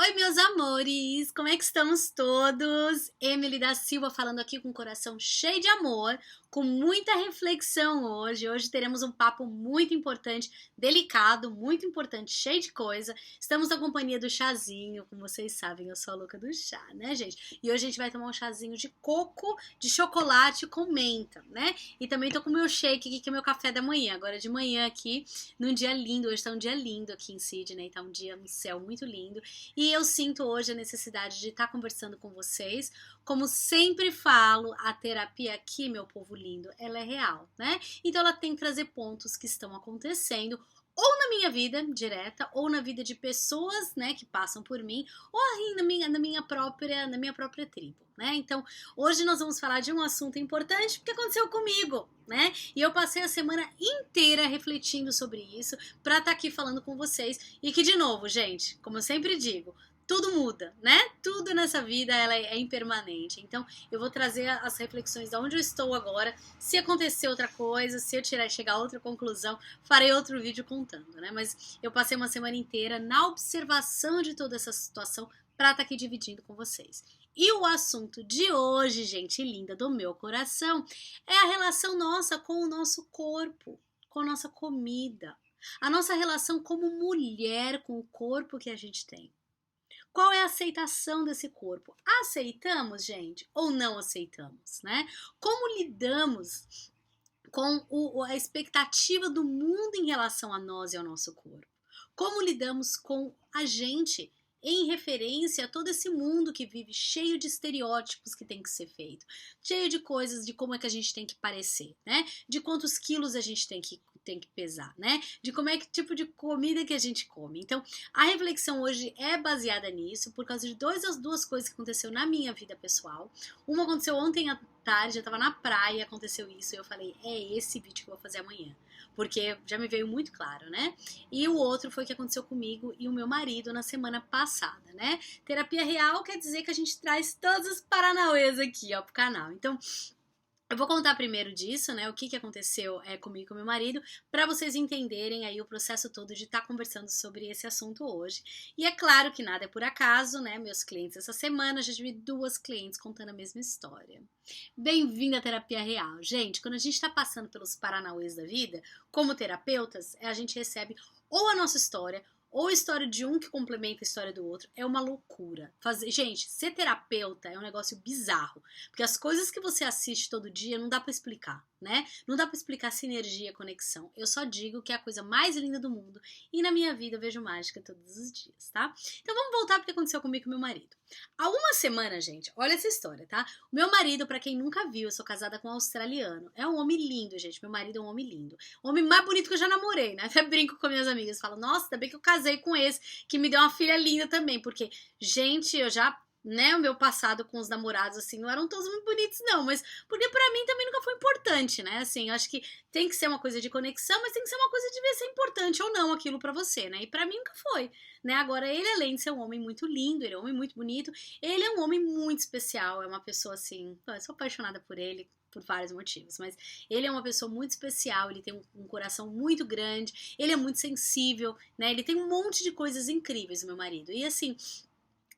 Oi, meus amores! Como é que estamos todos? Emily da Silva falando aqui com o coração cheio de amor, com muita reflexão hoje. Hoje teremos um papo muito importante, delicado, muito importante, cheio de coisa. Estamos na companhia do chazinho, como vocês sabem, eu sou a louca do chá, né, gente? E hoje a gente vai tomar um chazinho de coco, de chocolate com menta, né? E também tô com o meu shake aqui, que é meu café da manhã. Agora de manhã aqui, num dia lindo. Hoje tá um dia lindo aqui em Sydney, tá um dia no céu muito lindo. E eu sinto hoje a necessidade de estar conversando com vocês. Como sempre falo, a terapia aqui, meu povo lindo, ela é real, né? Então ela tem que trazer pontos que estão acontecendo ou na minha vida direta, ou na vida de pessoas, né, que passam por mim, ou aí na minha própria tribo, né? Então, hoje nós vamos falar de um assunto importante porque aconteceu comigo, né? E eu passei a semana inteira refletindo sobre isso para estar aqui falando com vocês e que, de novo, gente, como eu sempre digo, tudo muda, né? Tudo nessa vida ela é impermanente. Então, eu vou trazer as reflexões de onde eu estou agora. Se acontecer outra coisa, se eu chegar a outra conclusão, farei outro vídeo contando, né? Mas eu passei uma semana inteira na observação de toda essa situação para estar aqui dividindo com vocês. E o assunto de hoje, gente linda do meu coração, é a relação nossa com o nosso corpo, com a nossa comida, a nossa relação como mulher com o corpo que a gente tem. Qual é a aceitação desse corpo? Aceitamos, gente, ou não aceitamos, né? Como lidamos com a expectativa do mundo em relação a nós e ao nosso corpo? Como lidamos com a gente em referência a todo esse mundo que vive cheio de estereótipos que tem que ser feito, cheio de coisas de como é que a gente tem que parecer, né? De quantos quilos a gente tem que pesar, né? De como é que tipo de comida que a gente come. Então, a reflexão hoje é baseada nisso, por causa de duas coisas que aconteceu na minha vida pessoal. Uma aconteceu ontem à tarde, eu tava na praia, aconteceu isso, e eu falei, é esse vídeo que eu vou fazer amanhã. Porque já me veio muito claro, né? E o outro foi o que aconteceu comigo e o meu marido na semana passada, né? Terapia real quer dizer que a gente traz todos os paranauês aqui, ó, pro canal. Então, eu vou contar primeiro disso, né, o que aconteceu comigo e com meu marido, para vocês entenderem aí o processo todo de estar conversando sobre esse assunto hoje. E é claro que nada é por acaso, né, meus clientes essa semana, já tive 2 clientes contando a mesma história. Bem-vindo à terapia real. Gente, quando a gente está passando pelos paranauês da vida, como terapeutas, a gente recebe ou a nossa história, ou a história de um que complementa a história do outro. É uma loucura. Gente, ser terapeuta é um negócio bizarro. Porque as coisas que você assiste todo dia não dá pra explicar, né? Não dá pra explicar sinergia, conexão. Eu só digo que é a coisa mais linda do mundo. E na minha vida eu vejo mágica todos os dias, tá? Então vamos voltar pro que aconteceu comigo e com meu marido. Há uma semana, gente, olha essa história, tá? O meu marido, pra quem nunca viu, eu sou casada com um australiano. É um homem lindo, gente. Meu marido é um homem lindo. O homem mais bonito que eu já namorei, né? Até brinco com minhas amigas. Falo, nossa, ainda bem que eu casei com esse, que me deu uma filha linda também. Porque, gente, eu já, né, o meu passado com os namorados, assim, não eram todos muito bonitos, não. Mas, porque pra mim também nunca foi importante, né? Assim, eu acho que tem que ser uma coisa de conexão, mas tem que ser uma coisa de ver se é importante ou não aquilo pra você, né? E pra mim nunca foi, né? Agora, ele, além de ser um homem muito lindo, ele é um homem muito bonito, ele é um homem muito especial, é uma pessoa, assim, eu sou apaixonada por ele, por vários motivos, mas ele é uma pessoa muito especial, ele tem um coração muito grande, ele é muito sensível, né? Ele tem um monte de coisas incríveis, o meu marido. E assim,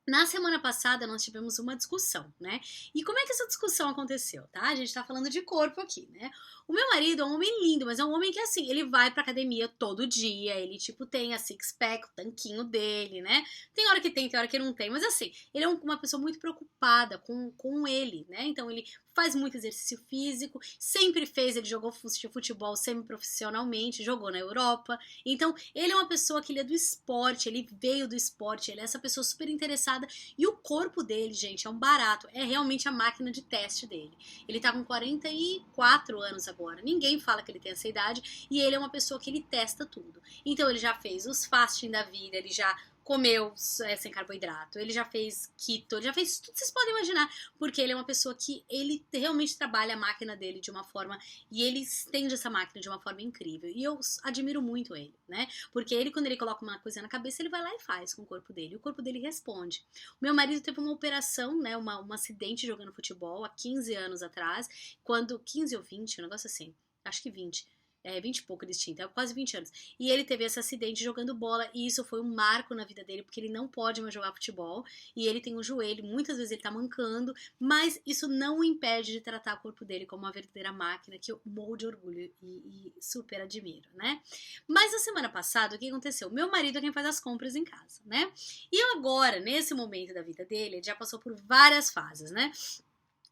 na semana passada nós tivemos uma discussão, né? E como é que essa discussão aconteceu, tá? A gente tá falando de corpo aqui, né? O meu marido é um homem lindo, mas é um homem que, assim, ele vai pra academia todo dia, ele, tipo, tem a six-pack, o tanquinho dele, né? Tem hora que tem hora que não tem, mas, assim, ele é uma pessoa muito preocupada com ele, né? Então, ele faz muito exercício físico, sempre fez, ele jogou futebol semi-profissionalmente, jogou na Europa. Então, ele é uma pessoa que ele é do esporte, ele veio do esporte, ele é essa pessoa super interessada. E o corpo dele, gente, é um barato, é realmente a máquina de teste dele. Ele tá com 44 anos agora, ninguém fala que ele tem essa idade, e ele é uma pessoa que ele testa tudo. Então, ele já fez os fasting da vida, ele já comeu sem carboidrato, ele já fez keto, ele já fez tudo que vocês podem imaginar, porque ele é uma pessoa que ele realmente trabalha a máquina dele de uma forma, e ele estende essa máquina de uma forma incrível, e eu admiro muito ele, né, porque ele, quando ele coloca uma coisa na cabeça, ele vai lá e faz com o corpo dele, e o corpo dele responde. O meu marido teve uma operação, né, um acidente jogando futebol há 15 anos atrás, quando, 15 ou 20, um negócio assim, acho que 20, 20 e pouco eles tinham, quase 20 anos. E ele teve esse acidente jogando bola, e isso foi um marco na vida dele, porque ele não pode mais jogar futebol, e ele tem um joelho, muitas vezes ele tá mancando, mas isso não o impede de tratar o corpo dele como uma verdadeira máquina, que eu morro de orgulho e super admiro, né? Mas na semana passada, o que aconteceu? Meu marido é quem faz as compras em casa, né? E agora, nesse momento da vida dele, ele já passou por várias fases, né?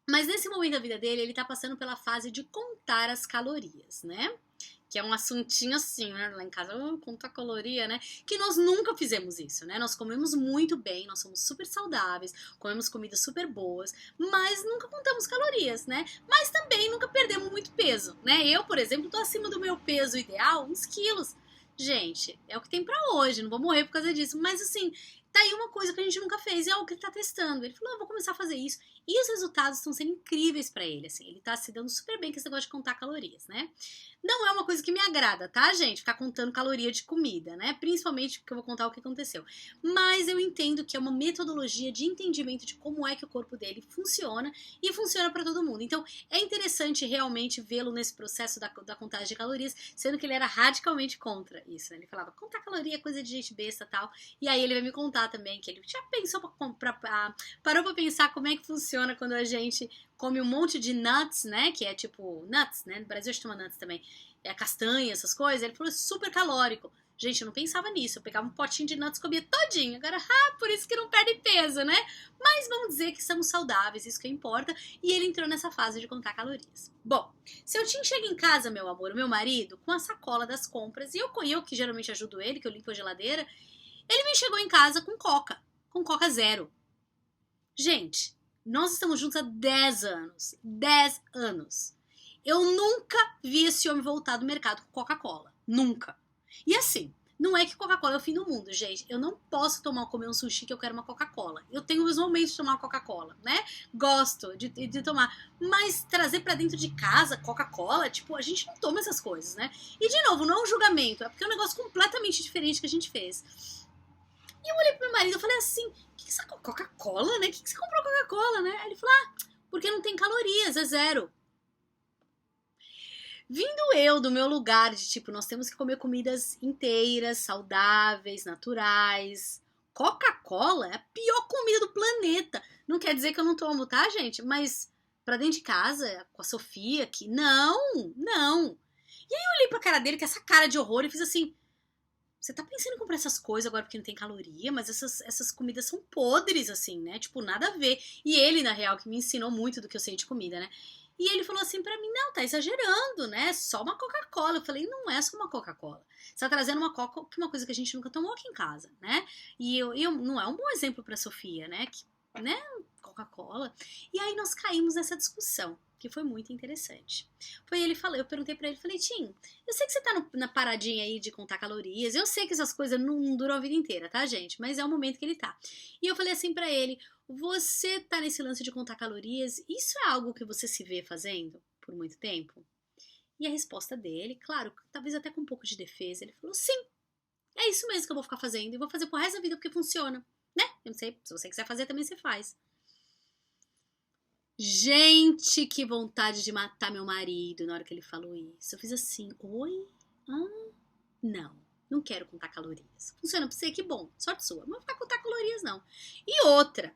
Mas nesse momento da vida dele, ele tá passando pela fase de contar as calorias, né? Que é um assuntinho assim, né? Lá em casa, contar caloria, né? Que nós nunca fizemos isso, né? Nós comemos muito bem, nós somos super saudáveis, comemos comidas super boas, mas nunca contamos calorias, né? Mas também nunca perdemos muito peso, né? Eu, por exemplo, tô acima do meu peso ideal, uns quilos. Gente, é o que tem pra hoje, não vou morrer por causa disso, mas assim, tá aí uma coisa que a gente nunca fez e é algo que ele tá testando. Ele falou, eu vou começar a fazer isso. E os resultados estão sendo incríveis pra ele, assim. Ele tá se dando super bem com esse negócio de contar calorias, né? Não é uma coisa que me agrada, tá, gente? Ficar contando caloria de comida, né? Principalmente porque eu vou contar o que aconteceu. Mas eu entendo que é uma metodologia de entendimento de como é que o corpo dele funciona e funciona pra todo mundo. Então, é interessante realmente vê-lo nesse processo da contagem de calorias, sendo que ele era radicalmente contra isso, né? Ele falava, contar caloria é coisa de gente besta e tal. E aí ele vai me contar também que ele já pensou parou pra pensar como é que funciona quando a gente come um monte de nuts, né? Que é tipo nuts, né? No Brasil a gente toma nuts também. É castanha, essas coisas. Ele falou super calórico. Gente, eu não pensava nisso. Eu pegava um potinho de nuts e comia todinho. Agora, por isso que não perde peso, né? Mas vamos dizer que estamos saudáveis, isso que importa. E ele entrou nessa fase de contar calorias. Bom, seu Tim chega em casa, meu amor, o meu marido, com a sacola das compras. E eu que geralmente ajudo ele, que eu limpo a geladeira. Ele me chegou em casa com Coca zero. Gente, nós estamos juntos há 10 anos. 10 anos. Eu nunca vi esse homem voltar do mercado com Coca-Cola. Nunca. E assim, não é que Coca-Cola é o fim do mundo, gente. Eu não posso comer um sushi que eu quero uma Coca-Cola. Eu tenho meus momentos de tomar uma Coca-Cola, né? Gosto de tomar. Mas trazer pra dentro de casa Coca-Cola, tipo, a gente não toma essas coisas, né? E de novo, não é um julgamento. É porque é um negócio completamente diferente que a gente fez. E eu olhei pro meu marido e falei assim, o que essa Coca-Cola, né? O que você comprou Coca-Cola, né? Aí ele falou, porque não tem calorias, é zero. Vindo eu do meu lugar de tipo, nós temos que comer comidas inteiras, saudáveis, naturais. Coca-Cola é a pior comida do planeta. Não quer dizer que eu não tomo, tá, gente? Mas pra dentro de casa, com a Sofia aqui, não. E aí eu olhei pra cara dele, com essa cara de horror, e fiz assim, você tá pensando em comprar essas coisas agora porque não tem caloria, mas essas comidas são podres, assim, né? Tipo, nada a ver. E ele, na real, que me ensinou muito do que eu sei de comida, né? E ele falou assim pra mim, não, tá exagerando, né? Só uma Coca-Cola. Eu falei, não é só uma Coca-Cola. Você tá trazendo uma Coca, que é uma coisa que a gente nunca tomou aqui em casa, né? E eu não é um bom exemplo pra Sofia, né? Né? Coca-Cola. E aí nós caímos nessa discussão, que foi muito interessante. Eu perguntei pra ele, falei, Tim, eu sei que você tá na paradinha aí de contar calorias, eu sei que essas coisas não duram a vida inteira, tá, gente? Mas é o momento que ele tá. E eu falei assim pra ele, você tá nesse lance de contar calorias, isso é algo que você se vê fazendo por muito tempo? E a resposta dele, claro, talvez até com um pouco de defesa, ele falou, sim, é isso mesmo que eu vou ficar fazendo, e vou fazer por resto da vida porque funciona, né? Eu não sei, se você quiser fazer também você faz. Gente, que vontade de matar meu marido na hora que ele falou isso. Eu fiz assim, oi? Não quero contar calorias. Funciona pra você, que bom, sorte sua. Não vou ficar contar calorias, não. E outra,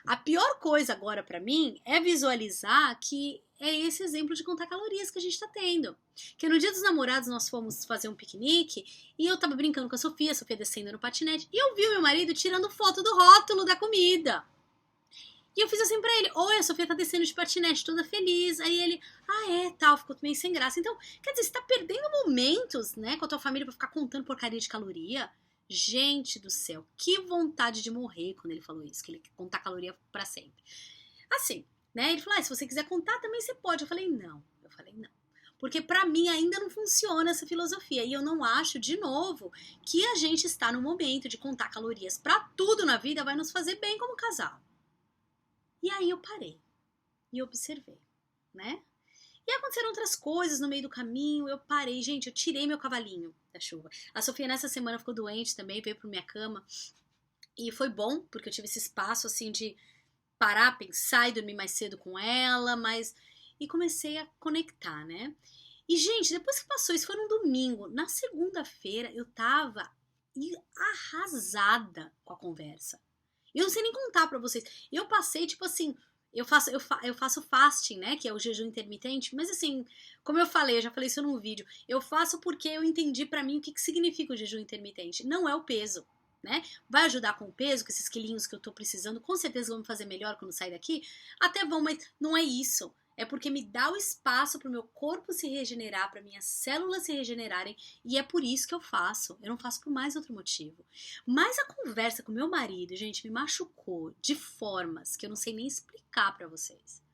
a pior coisa agora pra mim é visualizar que é esse exemplo de contar calorias que a gente tá tendo. Que no dia dos namorados nós fomos fazer um piquenique e eu tava brincando com a Sofia descendo no patinete, e eu vi o meu marido tirando foto do rótulo da comida. E eu fiz assim pra ele, oi, a Sofia tá descendo de patinete toda feliz. Aí ele, tal, ficou meio sem graça. Então, quer dizer, você tá perdendo momentos, né, com a tua família pra ficar contando porcaria de caloria? Gente do céu, que vontade de morrer quando ele falou isso, que ele quer contar caloria pra sempre. Assim, né, ele falou, se você quiser contar também você pode. Eu falei, não. Porque pra mim ainda não funciona essa filosofia. E eu não acho, de novo, que a gente está no momento de contar calorias pra tudo na vida vai nos fazer bem como casal. E aí eu parei e observei, né? E aconteceram outras coisas no meio do caminho, eu parei, gente, eu tirei meu cavalinho da chuva. A Sofia nessa semana ficou doente também, veio pra minha cama. E foi bom, porque eu tive esse espaço, assim, de parar, pensar e dormir mais cedo com ela, e comecei a conectar, né? E, gente, depois que passou, isso foi num domingo. Na segunda-feira, eu tava arrasada com a conversa. Eu não sei nem contar pra vocês. Eu passei, tipo assim, eu faço fasting, né? Que é o jejum intermitente. Mas assim, como eu falei, eu já falei isso num vídeo. Eu faço porque eu entendi pra mim o que, que significa o jejum intermitente. Não é o peso, né? Vai ajudar com o peso, com esses quilinhos que eu tô precisando. Com certeza vão me fazer melhor quando sair daqui. Até vão, mas não é isso. É porque me dá o espaço para o meu corpo se regenerar, para minhas células se regenerarem, e é por isso que eu faço. Eu não faço por mais outro motivo. Mas a conversa com meu marido, gente, me machucou de formas que eu não sei nem explicar para vocês.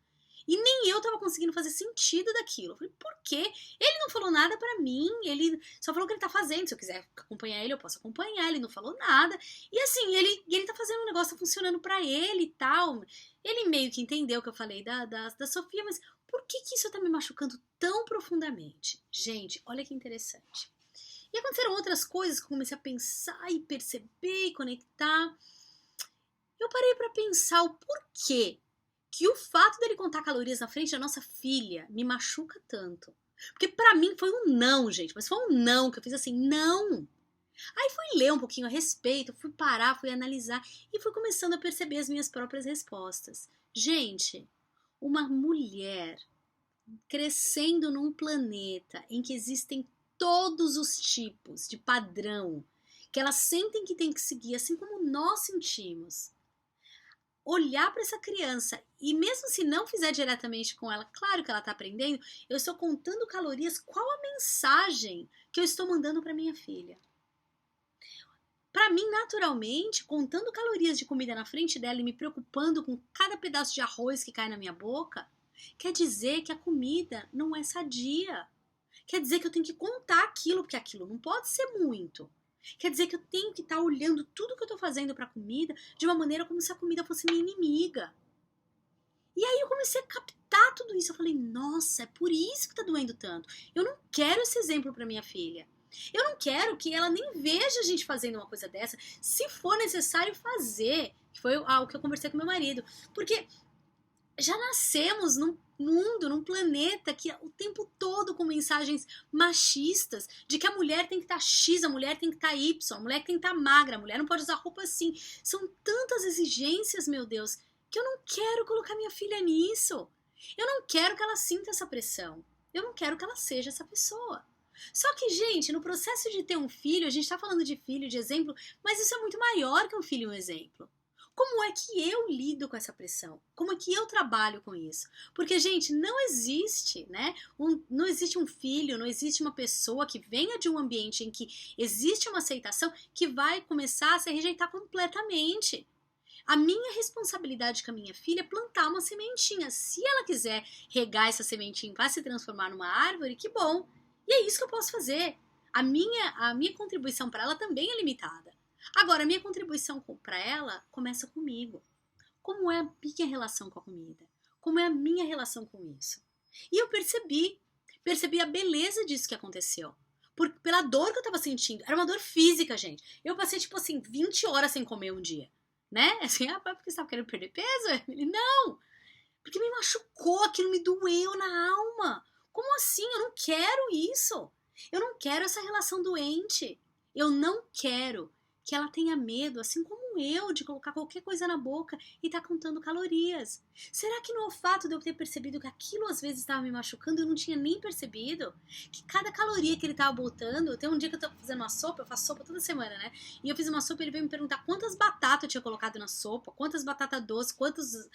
E nem eu tava conseguindo fazer sentido daquilo. Eu falei, por quê? Ele não falou nada pra mim, ele só falou o que ele tá fazendo. Se eu quiser acompanhar ele, eu posso acompanhar. Ele não falou nada. E assim, ele tá fazendo um negócio, tá funcionando pra ele e tal. Ele meio que entendeu o que eu falei da Sofia, mas por que isso tá me machucando tão profundamente? Gente, olha que interessante. E aconteceram outras coisas que eu comecei a pensar e perceber e conectar. Eu parei pra pensar o porquê que o fato dele contar calorias na frente da nossa filha me machuca tanto. Porque pra mim foi um não, gente. Mas foi um não que eu fiz assim, não. Aí fui ler um pouquinho a respeito, fui parar, fui analisar e fui começando a perceber as minhas próprias respostas. Gente, uma mulher crescendo num planeta em que existem todos os tipos de padrão que elas sentem que tem que seguir, assim como nós sentimos, olhar para essa criança e mesmo se não fizer diretamente com ela, claro que ela está aprendendo, eu estou contando calorias, qual a mensagem que eu estou mandando para minha filha? Para mim, naturalmente, contando calorias de comida na frente dela e me preocupando com cada pedaço de arroz que cai na minha boca, quer dizer que a comida não é sadia. Quer dizer que eu tenho que contar aquilo, porque aquilo não pode ser muito. Quer dizer que eu tenho que estar olhando tudo que eu estou fazendo para a comida de uma maneira como se a comida fosse minha inimiga. E aí eu comecei a captar tudo isso. Eu falei, nossa, é por isso que está doendo tanto. Eu não quero esse exemplo para minha filha. Eu não quero que ela nem veja a gente fazendo uma coisa dessa. Se for necessário fazer, que foi o que eu conversei com meu marido. Porque já nascemos num mundo, num planeta que o tempo todo com mensagens machistas de que a mulher tem que estar X, a mulher tem que estar Y, a mulher tem que estar magra, a mulher não pode usar roupa assim. São tantas exigências, meu Deus, que eu não quero colocar minha filha nisso. Eu não quero que ela sinta essa pressão. Eu não quero que ela seja essa pessoa. Só que, gente, no processo de ter um filho, a gente tá falando de filho, de exemplo, mas isso é muito maior que um filho e um exemplo. Como é que eu lido com essa pressão? Como é que eu trabalho com isso? Porque, gente, não existe, né? Não existe um filho, não existe uma pessoa que venha de um ambiente em que existe uma aceitação que vai começar a se rejeitar completamente. A minha responsabilidade com a minha filha é plantar uma sementinha. Se ela quiser regar essa sementinha para se transformar numa árvore, que bom. E é isso que eu posso fazer. A minha contribuição para ela também é limitada. Agora, a minha contribuição para ela começa comigo. Como é a minha relação com a comida? Como é a minha relação com isso? E eu percebi a beleza disso que aconteceu. Pela dor que eu tava sentindo. Era uma dor física, gente. Eu passei, tipo assim, 20 horas sem comer um dia. Né? Assim, porque você tava querendo perder peso? Ele, não! Porque me machucou, aquilo me doeu na alma. Como assim? Eu não quero isso. Eu não quero essa relação doente. Eu não quero que ela tenha medo, assim como eu, de colocar qualquer coisa na boca e tá contando calorias. Será que no fato de eu ter percebido que aquilo às vezes estava me machucando, eu não tinha nem percebido? Que cada caloria que ele tava botando, tem um dia que eu tô fazendo uma sopa, eu faço sopa toda semana, né? E eu fiz uma sopa e ele veio me perguntar quantas batatas eu tinha colocado na sopa, quantas batatas doces, quantas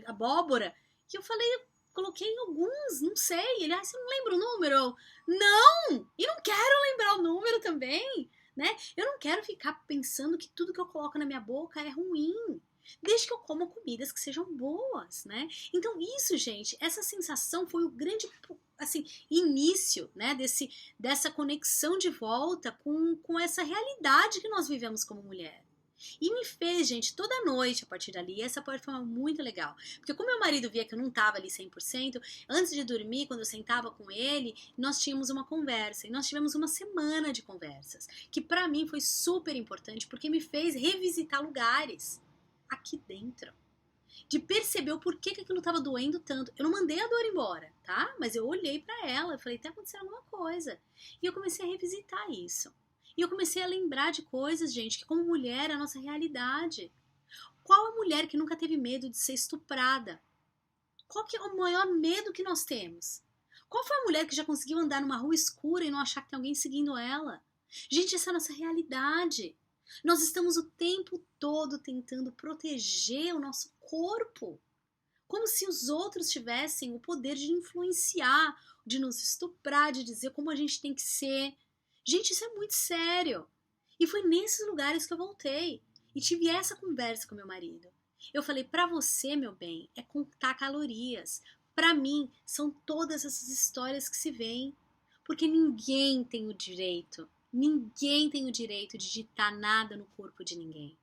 abóbora. E eu falei, coloquei alguns, não sei. Ele, você não lembra o número? Eu, não! E não quero lembrar o número também. Né? Eu não quero ficar pensando que tudo que eu coloco na minha boca é ruim, desde que eu coma comidas que sejam boas, né? Então isso, gente, essa sensação foi o grande, assim, início, né, dessa conexão de volta com essa realidade que nós vivemos como mulher. E me fez, gente, toda noite a partir dali. Essa parte foi muito legal. Porque como meu marido via que eu não tava ali 100%, antes de dormir, quando eu sentava com ele, nós tínhamos uma conversa. E nós tivemos uma semana de conversas. Que pra mim foi super importante, porque me fez revisitar lugares aqui dentro. de perceber o porquê que aquilo estava doendo tanto. Eu não mandei a dor embora, tá? Mas eu olhei para ela e falei, tá acontecendo alguma coisa. E eu comecei a revisitar isso. E eu comecei a lembrar de coisas, gente, que como mulher é a nossa realidade. Qual a mulher que nunca teve medo de ser estuprada? Qual que é o maior medo que nós temos? Qual foi a mulher que já conseguiu andar numa rua escura e não achar que tem alguém seguindo ela? Gente, essa é a nossa realidade. Nós estamos o tempo todo tentando proteger o nosso corpo, como se os outros tivessem o poder de influenciar, de nos estuprar, de dizer como a gente tem que ser. Gente, isso é muito sério. E foi nesses lugares que eu voltei e tive essa conversa com meu marido. Eu falei, pra você, meu bem, é contar calorias. Pra mim, são todas essas histórias que se veem. Porque ninguém tem o direito de ditar nada no corpo de ninguém.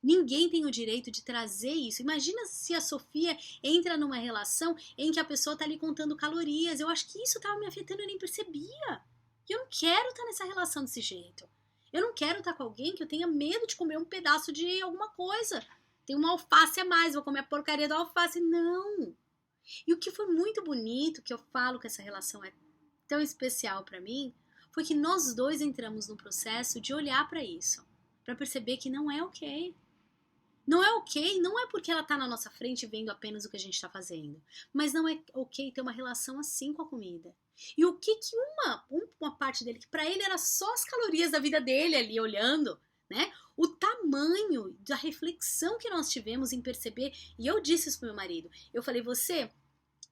Ninguém tem o direito de trazer isso. Imagina se a Sofia entra numa relação em que a pessoa tá ali contando calorias. Eu acho que isso tava me afetando e eu nem percebia. E eu não quero estar nessa relação desse jeito. Eu não quero estar com alguém que eu tenha medo de comer um pedaço de alguma coisa. Tem uma alface a mais, vou comer a porcaria da alface. Não! E o que foi muito bonito, que eu falo que essa relação é tão especial pra mim, foi que nós dois entramos num processo de olhar pra isso, pra perceber que não é ok. Não é ok, não é porque ela tá na nossa frente vendo apenas o que a gente tá fazendo, mas não é ok ter uma relação assim com a comida. E o que uma parte dele, que pra ele era só as calorias da vida dele ali olhando, né? O tamanho da reflexão que nós tivemos em perceber, e eu disse isso pro meu marido, eu falei, você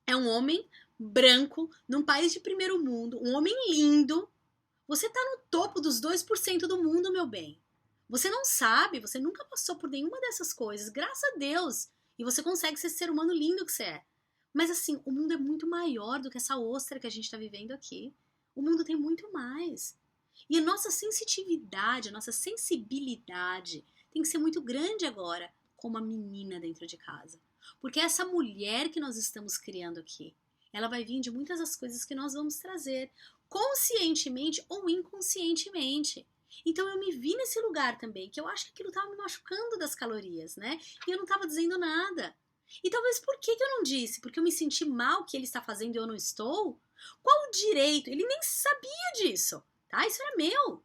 é um homem branco, num país de primeiro mundo, um homem lindo, você tá no topo dos 2% do mundo, meu bem. Você não sabe, você nunca passou por nenhuma dessas coisas, graças a Deus. E você consegue ser esse ser humano lindo que você é. Mas assim, o mundo é muito maior do que essa ostra que a gente está vivendo aqui. O mundo tem muito mais. E a nossa sensitividade, a nossa sensibilidade tem que ser muito grande agora, como a menina dentro de casa. Porque essa mulher que nós estamos criando aqui, ela vai vir de muitas das coisas que nós vamos trazer, conscientemente ou inconscientemente. Então eu me vi nesse lugar também, que eu acho que aquilo estava me machucando das calorias, né? E eu não estava dizendo nada. E talvez por que eu não disse? Porque eu me senti mal que ele está fazendo e eu não estou? Qual o direito? Ele nem sabia disso, tá? Isso era meu.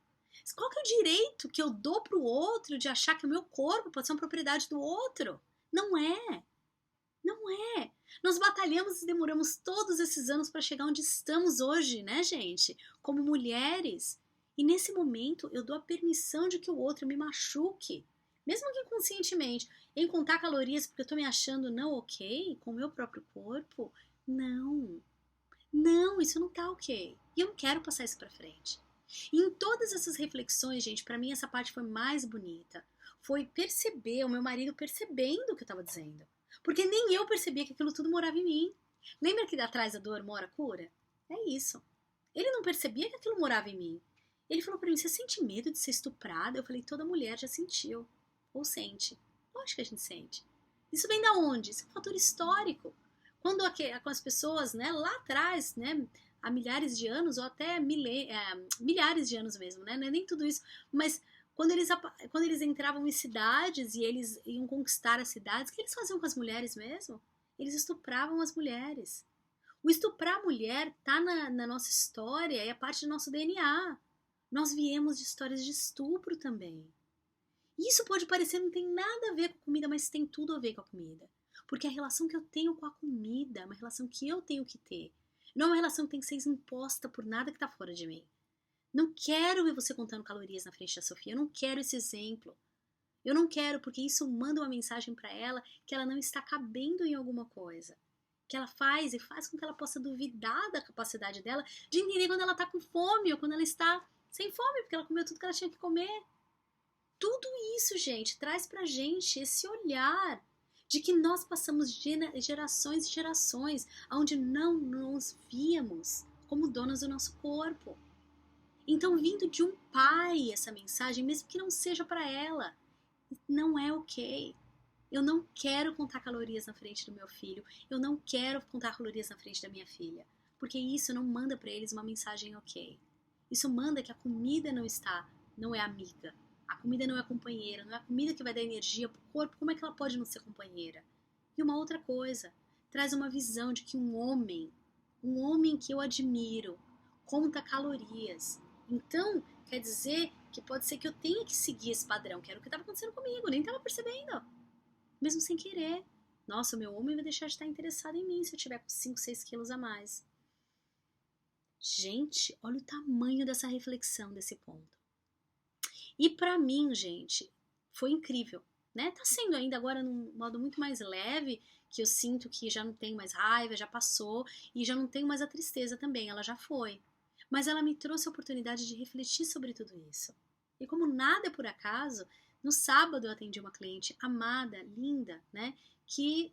Qual que é o direito que eu dou pro outro de achar que o meu corpo pode ser uma propriedade do outro? Não é. Não é. Nós batalhamos e demoramos todos esses anos para chegar onde estamos hoje, né, gente? Como mulheres. E nesse momento eu dou a permissão de que o outro me machuque, mesmo que inconscientemente, em contar calorias porque eu tô me achando não ok com o meu próprio corpo. Não. Não, isso não tá ok. E eu não quero passar isso pra frente. E em todas essas reflexões, gente, pra mim essa parte foi mais bonita. Foi perceber, o meu marido percebendo o que eu tava dizendo. Porque nem eu percebia que aquilo tudo morava em mim. Lembra que atrás da dor mora a cura? É isso. Ele não percebia que aquilo morava em mim. Ele falou pra mim, você sente medo de ser estuprada? Eu falei, toda mulher já sentiu. Ou sente. Lógico que a gente sente. Isso vem da onde? Isso é um fator histórico. Quando com as pessoas, né, lá atrás, né, há milhares de anos, ou até milhares de anos mesmo, né, não é nem tudo isso, mas quando eles entravam em cidades e eles iam conquistar as cidades, o que eles faziam com as mulheres mesmo? Eles estupravam as mulheres. O estuprar a mulher tá na nossa história, é parte do nosso DNA. Nós viemos de histórias de estupro também. Isso pode parecer não tem nada a ver com a comida, mas tem tudo a ver com a comida. Porque a relação que eu tenho com a comida é uma relação que eu tenho que ter. Não é uma relação que tem que ser imposta por nada que tá fora de mim. Não quero ver você contando calorias na frente da Sofia. Eu não quero esse exemplo. Eu não quero, porque isso manda uma mensagem para ela que ela não está cabendo em alguma coisa. Que ela faz com que ela possa duvidar da capacidade dela de entender quando ela está com fome ou quando ela está sem fome, porque ela comeu tudo que ela tinha que comer. Tudo isso, gente, traz pra gente esse olhar de que nós passamos gerações e gerações onde não nos víamos como donas do nosso corpo. Então, vindo de um pai essa mensagem, mesmo que não seja para ela, não é ok. Eu não quero contar calorias na frente do meu filho. Eu não quero contar calorias na frente da minha filha. Porque isso não manda para eles uma mensagem ok. Isso manda que a comida não é amiga. A comida não é companheira. Não é a comida que vai dar energia pro corpo. Como é que ela pode não ser companheira? E uma outra coisa, traz uma visão de que um homem que eu admiro, conta calorias. Então, quer dizer que pode ser que eu tenha que seguir esse padrão, que era o que estava acontecendo comigo, nem estava percebendo, mesmo sem querer. Nossa, o meu homem vai deixar de estar interessado em mim se eu tiver com 5, 6 quilos a mais. Gente, olha o tamanho dessa reflexão, desse ponto. E pra mim, gente, foi incrível, né? Tá sendo ainda agora num modo muito mais leve, que eu sinto que já não tenho mais raiva, já passou, e já não tenho mais a tristeza também, ela já foi. Mas ela me trouxe a oportunidade de refletir sobre tudo isso. E como nada é por acaso, no sábado eu atendi uma cliente amada, linda, né? Que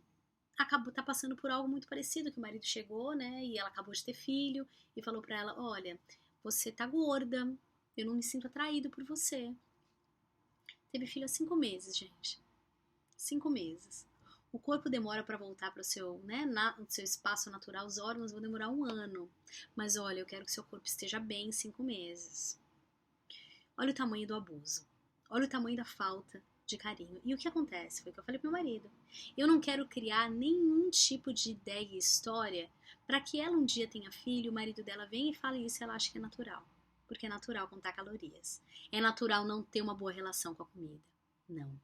tá passando por algo muito parecido, que o marido chegou, né? E ela acabou de ter filho, e falou pra ela, olha, você tá gorda, eu não me sinto atraído por você. Teve filho há 5 meses, gente. 5 meses. O corpo demora para voltar para o seu, né, seu espaço natural, os órgãos vão demorar 1 ano. Mas olha, eu quero que seu corpo esteja bem em 5 meses. Olha o tamanho do abuso. Olha o tamanho da falta de carinho. E o que acontece? Foi o que eu falei pro meu marido. Eu não quero criar nenhum tipo de ideia e história para que ela um dia tenha filho, o marido dela venha e fale isso e ela acha que é natural. Porque é natural contar calorias. É natural não ter uma boa relação com a comida. Não.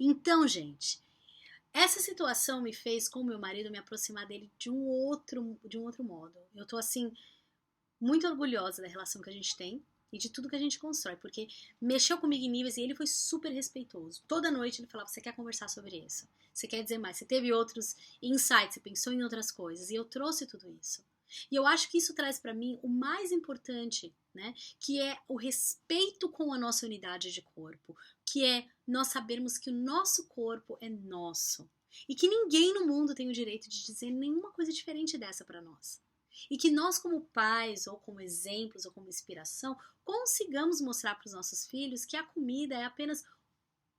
Então, gente, essa situação me fez, com o meu marido, me aproximar dele de um outro modo. Eu tô, assim, muito orgulhosa da relação que a gente tem e de tudo que a gente constrói, porque mexeu comigo em níveis e ele foi super respeitoso. Toda noite ele falava, você quer conversar sobre isso? Você quer dizer mais? Você teve outros insights, você pensou em outras coisas, e eu trouxe tudo isso. E eu acho que isso traz para mim o mais importante, né? Que é o respeito com a nossa unidade de corpo, que é nós sabermos que o nosso corpo é nosso e que ninguém no mundo tem o direito de dizer nenhuma coisa diferente dessa para nós. E que nós, como pais, ou como exemplos, ou como inspiração, consigamos mostrar para os nossos filhos que a comida é apenas,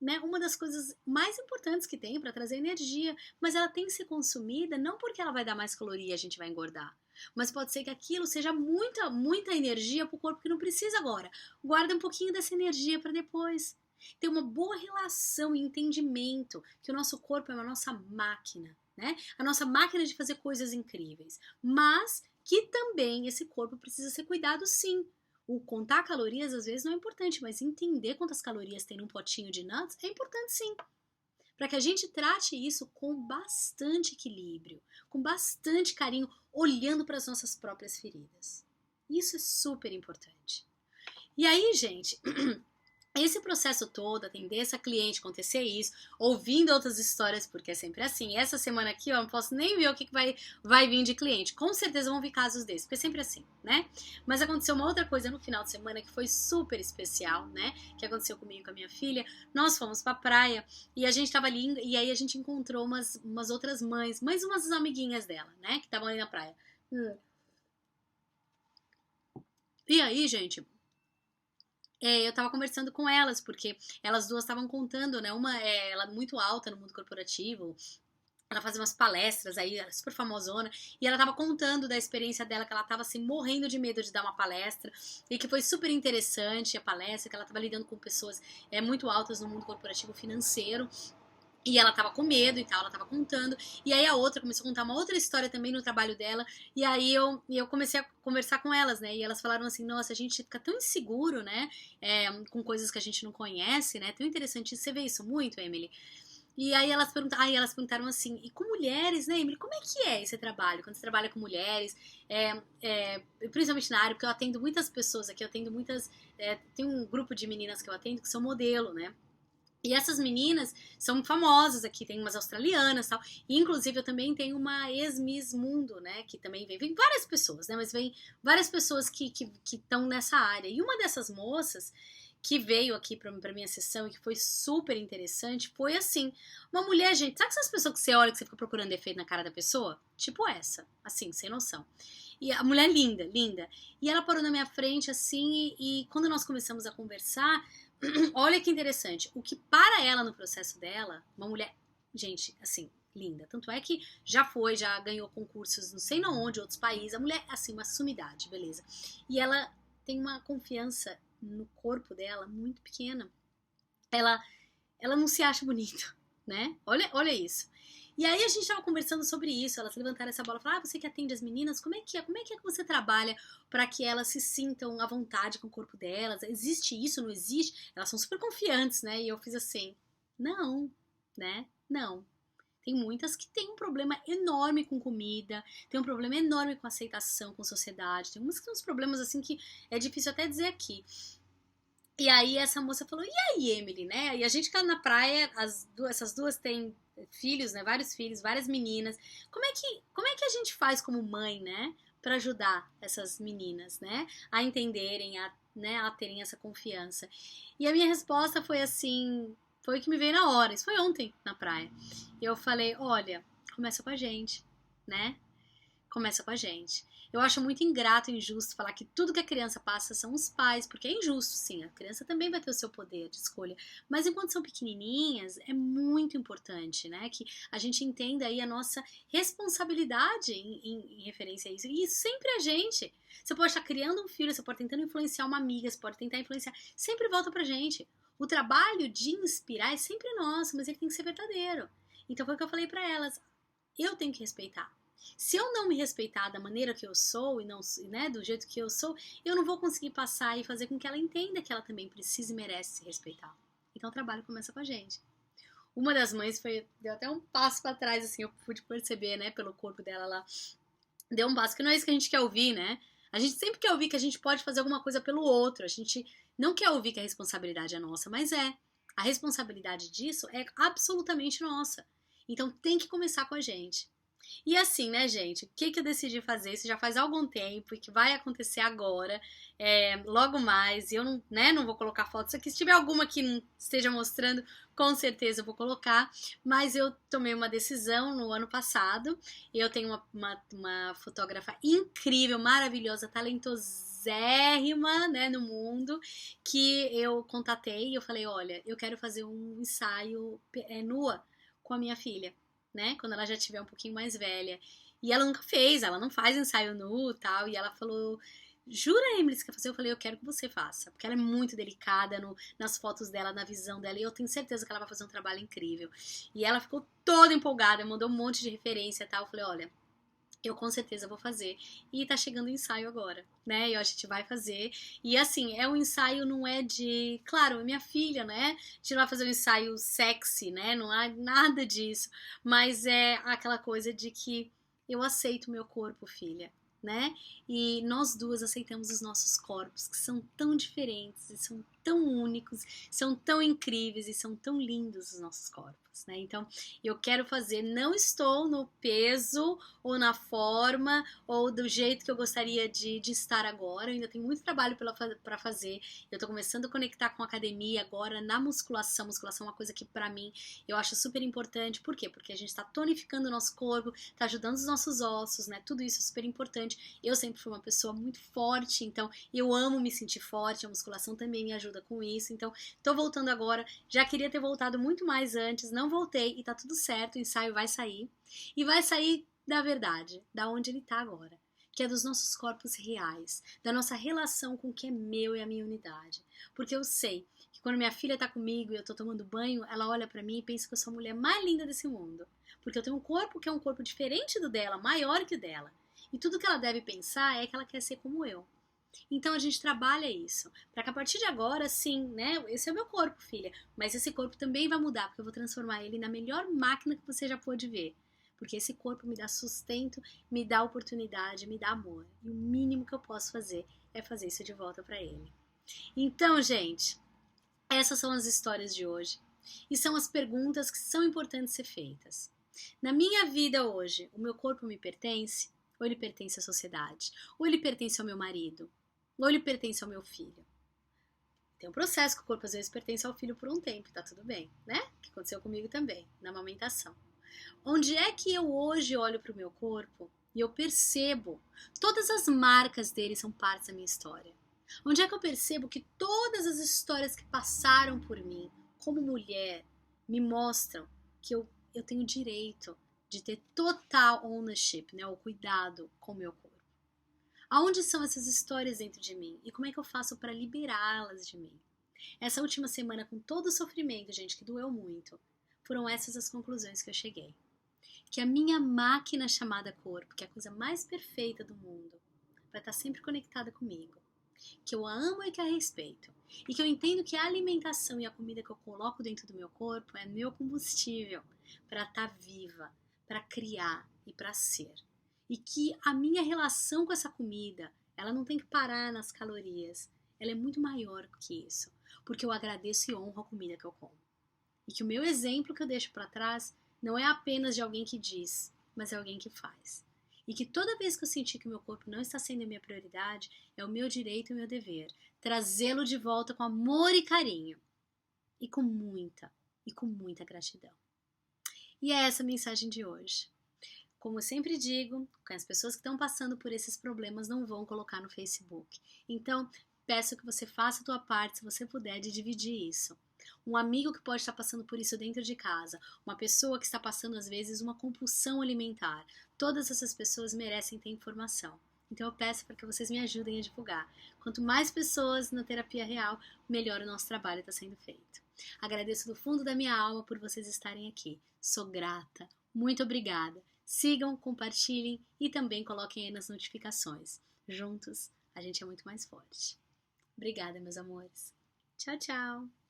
né, uma das coisas mais importantes que tem para trazer energia, mas ela tem que ser consumida não porque ela vai dar mais caloria e a gente vai engordar, mas pode ser que aquilo seja muita energia para o corpo que não precisa agora. Guarda um pouquinho dessa energia para depois. Ter uma boa relação e entendimento que o nosso corpo é a nossa máquina, né? A nossa máquina de fazer coisas incríveis, mas que também esse corpo precisa ser cuidado, sim. O contar calorias às vezes não é importante, mas entender quantas calorias tem num potinho de nuts é importante, sim. Para que a gente trate isso com bastante equilíbrio, com bastante carinho, olhando para as nossas próprias feridas. Isso é super importante. E aí, gente, esse processo todo, atender essa cliente, acontecer isso, ouvindo outras histórias, porque é sempre assim. Essa semana aqui, ó, eu não posso nem ver o que vai vir de cliente. Com certeza vão vir casos desses, porque é sempre assim, né? Mas aconteceu uma outra coisa no final de semana que foi super especial, né? Que aconteceu comigo e com a minha filha. Nós fomos pra praia e a gente tava ali, e aí a gente encontrou umas outras mães, mais umas amiguinhas dela, né? Que estavam ali na praia. E aí, gente, eu tava conversando com elas, porque elas duas estavam contando, né? Uma ela é muito alta no mundo corporativo, ela fazia umas palestras aí, ela é super famosona, e ela tava contando da experiência dela, que ela tava assim, morrendo de medo de dar uma palestra, e que foi super interessante a palestra, que ela tava lidando com pessoas muito altas no mundo corporativo financeiro. E ela tava com medo e tal, ela tava contando. E aí a outra começou a contar uma outra história também no trabalho dela. E aí eu comecei a conversar com elas, né? E elas falaram assim, nossa, a gente fica tão inseguro, né? Com coisas que a gente não conhece, né? Tão interessante. Você vê isso muito, Emily? E aí elas perguntaram assim, e com mulheres, né, Emily, como é que é esse trabalho? Quando você trabalha com mulheres, principalmente na área, porque eu atendo muitas pessoas aqui, eu atendo muitas... tem um grupo de meninas que eu atendo que são modelo, né? E essas meninas são famosas aqui, tem umas australianas e tal. E, inclusive, eu também tenho uma ex-Miss Mundo, né? Que também vem várias pessoas, né? Mas vem várias pessoas que estão nessa área. E uma dessas moças que veio aqui pra minha sessão e que foi super interessante foi assim: uma mulher, gente, sabe essas pessoas que você olha que você fica procurando defeito na cara da pessoa? Tipo essa, assim, sem noção. E a mulher linda, linda. E ela parou na minha frente assim, e quando nós começamos a conversar. Olha que interessante, o que para ela no processo dela, uma mulher, gente, assim, linda. Tanto é que já ganhou concursos não sei onde, outros países. A mulher, assim, uma sumidade, beleza. E ela tem uma confiança no corpo dela muito pequena. Ela não se acha bonita, né? Olha isso. E aí a gente tava conversando sobre isso, elas levantaram essa bola e falaram, você que atende as meninas, como é que é? Como é que você trabalha para que elas se sintam à vontade com o corpo delas? Existe isso, não existe? Elas são super confiantes, né? E eu fiz assim, não, né? Não. Tem muitas que têm um problema enorme com comida, tem um problema enorme com aceitação, com sociedade, tem umas que tem uns problemas assim que é difícil até dizer aqui. E aí essa moça falou, e aí, Emily, né? E a gente tá na praia, essas duas têm filhos, né? Vários filhos, várias meninas. Como é que a gente faz como mãe, né? Pra ajudar essas meninas, né? A entenderem, né, a terem essa confiança. E a minha resposta foi assim, foi o que me veio na hora. Isso foi ontem na praia. E eu falei, olha, começa com a gente, né? Começa com a gente. Eu acho muito ingrato e injusto falar que tudo que a criança passa são os pais, porque é injusto, sim. A criança também vai ter o seu poder de escolha. Mas enquanto são pequenininhas, é muito importante, né? Que a gente entenda aí a nossa responsabilidade em referência a isso. E sempre a gente. Você pode estar criando um filho, você pode tentando influenciar uma amiga, você pode tentar influenciar. Sempre volta pra gente. O trabalho de inspirar é sempre nosso, mas ele tem que ser verdadeiro. Então foi o que eu falei pra elas. Eu tenho que respeitar. Se eu não me respeitar da maneira que eu sou e não, né, do jeito que eu sou, eu não vou conseguir passar e fazer com que ela entenda que ela também precisa e merece se respeitar. Então o trabalho começa com a gente. Uma das mães deu até um passo para trás, assim, eu pude perceber, né, pelo corpo dela lá. Deu um passo, que não é isso que a gente quer ouvir, né? A gente sempre quer ouvir que a gente pode fazer alguma coisa pelo outro. A gente não quer ouvir que a responsabilidade é nossa, mas é. A responsabilidade disso é absolutamente nossa. Então tem que começar com a gente. E assim, né, gente? O que eu decidi fazer? Isso já faz algum tempo e que vai acontecer agora, logo mais. E eu não, né, não vou colocar fotos aqui. Se tiver alguma que não esteja mostrando, com certeza eu vou colocar. Mas eu tomei uma decisão no ano passado. Eu tenho uma fotógrafa incrível, maravilhosa, talentosérrima, né, no mundo, que eu contatei e eu falei, olha, eu quero fazer um ensaio nua com a minha filha, né? Quando ela já tiver um pouquinho mais velha. E ela nunca fez, ela não faz ensaio nu e tal. E ela falou, jura, Emily, você quer fazer? Eu falei, eu quero que você faça. Porque ela é muito delicada nas fotos dela, na visão dela. E eu tenho certeza que ela vai fazer um trabalho incrível. E ela ficou toda empolgada, mandou um monte de referência e tal. Eu falei, olha, eu com certeza vou fazer. E tá chegando o ensaio agora, né? E a gente vai fazer. E assim, um ensaio, não é de... Claro, é minha filha, né? A gente não vai fazer um ensaio sexy, né? Não há nada disso. Mas é aquela coisa de que eu aceito o meu corpo, filha, né? E nós duas aceitamos os nossos corpos, que são tão diferentes, e são tão únicos, são tão incríveis e são tão lindos os nossos corpos, né? Então, eu quero fazer, não estou no peso ou na forma ou do jeito que eu gostaria de estar agora, eu ainda tenho muito trabalho para fazer. Eu tô começando a conectar com a academia agora na musculação. Musculação é uma coisa que pra mim eu acho super importante. Por quê? Porque a gente tá tonificando o nosso corpo, tá ajudando os nossos ossos, né? Tudo isso é super importante. Eu sempre fui uma pessoa muito forte, então eu amo me sentir forte, a musculação também me ajuda com isso. Então, tô voltando agora, já queria ter voltado muito mais antes, não voltei e tá tudo certo, o ensaio vai sair. E vai sair da verdade, da onde ele tá agora, que é dos nossos corpos reais, da nossa relação com o que é meu e a minha unidade. Porque eu sei que quando minha filha tá comigo e eu tô tomando banho, ela olha pra mim e pensa que eu sou a mulher mais linda desse mundo. Porque eu tenho um corpo que é um corpo diferente do dela, maior que o dela. E tudo que ela deve pensar é que ela quer ser como eu. Então a gente trabalha isso, para que a partir de agora, sim, né? Esse é o meu corpo, filha, mas esse corpo também vai mudar, porque eu vou transformar ele na melhor máquina que você já pôde ver. Porque esse corpo me dá sustento, me dá oportunidade, me dá amor. E o mínimo que eu posso fazer é fazer isso de volta para ele. Então, gente, essas são as histórias de hoje. E são as perguntas que são importantes ser feitas. Na minha vida hoje, o meu corpo me pertence? Ou ele pertence à sociedade? Ou ele pertence ao meu marido? Ou ele pertence ao meu filho? Tem um processo que o corpo às vezes pertence ao filho por um tempo, tá tudo bem, né? Que aconteceu comigo também, na amamentação. Onde é que eu hoje olho para o meu corpo e eu percebo todas as marcas dele são partes da minha história? Onde é que eu percebo que todas as histórias que passaram por mim como mulher me mostram que eu tenho direito de ter total ownership, né, o cuidado com o meu corpo? Aonde são essas histórias dentro de mim? E como é que eu faço para liberá-las de mim? Essa última semana, com todo o sofrimento, gente, que doeu muito, foram essas as conclusões que eu cheguei. que a minha máquina chamada corpo, que é a coisa mais perfeita do mundo, vai estar sempre conectada comigo, que eu a amo e que a respeito, e que eu entendo que a alimentação e a comida que eu coloco dentro do meu corpo é meu combustível para estar viva, para criar e para ser. E que a minha relação com essa comida, ela não tem que parar nas calorias, ela é muito maior que isso, porque eu agradeço e honro a comida que eu como. E que o meu exemplo que eu deixo para trás não é apenas de alguém que diz, mas é alguém que faz. E que toda vez que eu sentir que o meu corpo não está sendo a minha prioridade, é o meu direito e o meu dever trazê-lo de volta com amor e carinho. E com muita gratidão. E é essa a mensagem de hoje. Como eu sempre digo, as pessoas que estão passando por esses problemas não vão colocar no Facebook. Então, peço que você faça a tua parte, se você puder, de dividir isso. Um amigo que pode estar passando por isso dentro de casa, uma pessoa que está passando às vezes uma compulsão alimentar. Todas essas pessoas merecem ter informação. Então eu peço para que vocês me ajudem a divulgar. Quanto mais pessoas na terapia real, melhor o nosso trabalho está sendo feito. Agradeço do fundo da minha alma por vocês estarem aqui. Sou grata. Muito obrigada. Sigam, compartilhem e também coloquem aí nas notificações. Juntos, a gente é muito mais forte. Obrigada, meus amores. Tchau, tchau!